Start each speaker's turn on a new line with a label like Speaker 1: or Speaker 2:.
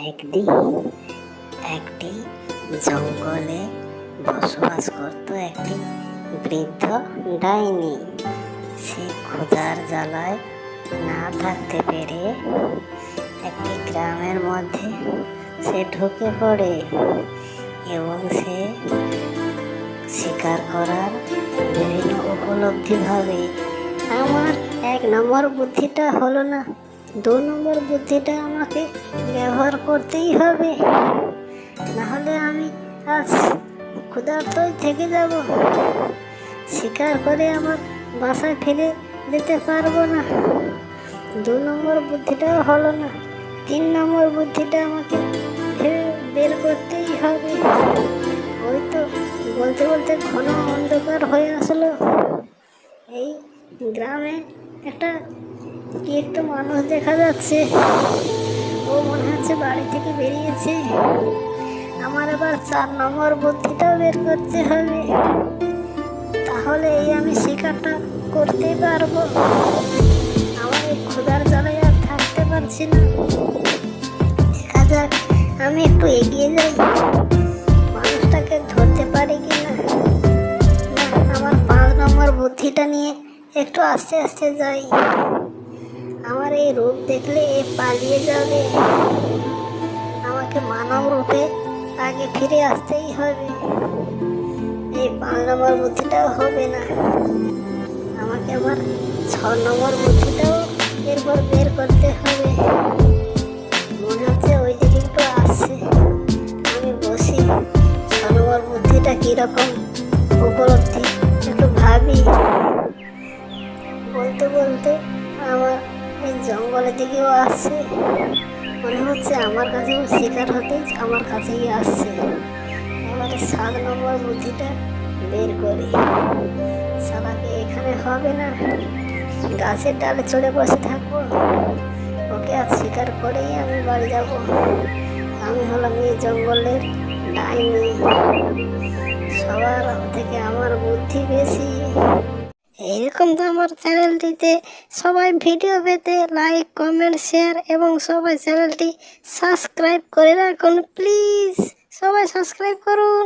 Speaker 1: একদিন একটি জঙ্গলে বসবাস করত একটি বৃদ্ধ ডাইনি। সে ক্ষুধার জ্বালায় না থাকতে পেরে একটি গ্রামের মধ্যে সে ঢুকে পড়ে এবং সে শিকার করার বিভিন্ন উপলব্ধি ভাবে। আমার 1 নম্বর বুদ্ধিটা হলো না, 2 নম্বর বুদ্ধিটা আমাকে ব্যবহার করতেই হবে, নাহলে আমি আজ ক্ষুধার্তই থেকে যাব, শিকার করে আমার বাসায় ফিরে যেতে পারবো না। 2 নম্বর বুদ্ধিটাও হলো না, 3 নম্বর বুদ্ধিটা আমাকে বের করতেই হবে। ওই তো বলতে বলতে ঘন অন্ধকার হয়ে আসলো। এই গ্রামে একটা মানুষ দেখা যাচ্ছে। ও মনে হচ্ছে বাড়ি থেকে বেরিয়েছে। আমার আবার 4 নম্বর বুদ্ধিটাও বের করতে হবে, তাহলে আমি শিকারটা করতে পারবো। আমার এই ক্ষুধার জ্বালায় আর থাকতে পারছি না। দেখা যাক, আমি একটু এগিয়ে যাই, মানুষটাকে ধরতে পারি কিনা। না, আমার 5 নম্বর বুদ্ধিটা নিয়ে একটু আস্তে আস্তে যাই। আমার এই রূপ দেখলে পালিয়ে যাবে। আমাকে মানব রূপে আগে ফিরে আসতেই হবে। এই 5 নম্বর বুদ্ধিটাও হবে না, আমাকে আবার 6 নম্বর বুদ্ধিটাও এরপর বের করতে হবে। মনে হচ্ছে ওই দিকে একটু আসছে, আমি বসি। 6 নম্বর বুদ্ধিটা কীরকম উপলব্ধি একটু ভাবি। বলতে বলতে আমার এই জঙ্গলের দিকেও আসছে, মনে হচ্ছে আমার কাছেও শিকার হতে আমার কাছেই আসছে। এবারে 7 নম্বর বুদ্ধিটা বের করি। সবাইকে এখানে হবে না, গাছের ডালে চড়ে বসে থাকবো, ওকে আর শিকার করেই আমি বাড়ি যাব। আমি হলাম এই জঙ্গলের ডাইনি, সবার থেকে আমার বুদ্ধি বেশি। এরকম তো আমার চ্যানেলটিতে সবাই ভিডিও পেতে লাইক, কমেন্ট, শেয়ার এবং সবাই চ্যানেলটি সাবস্ক্রাইব করে রাখুন প্লিজ। সবাই সাবস্ক্রাইব করুন।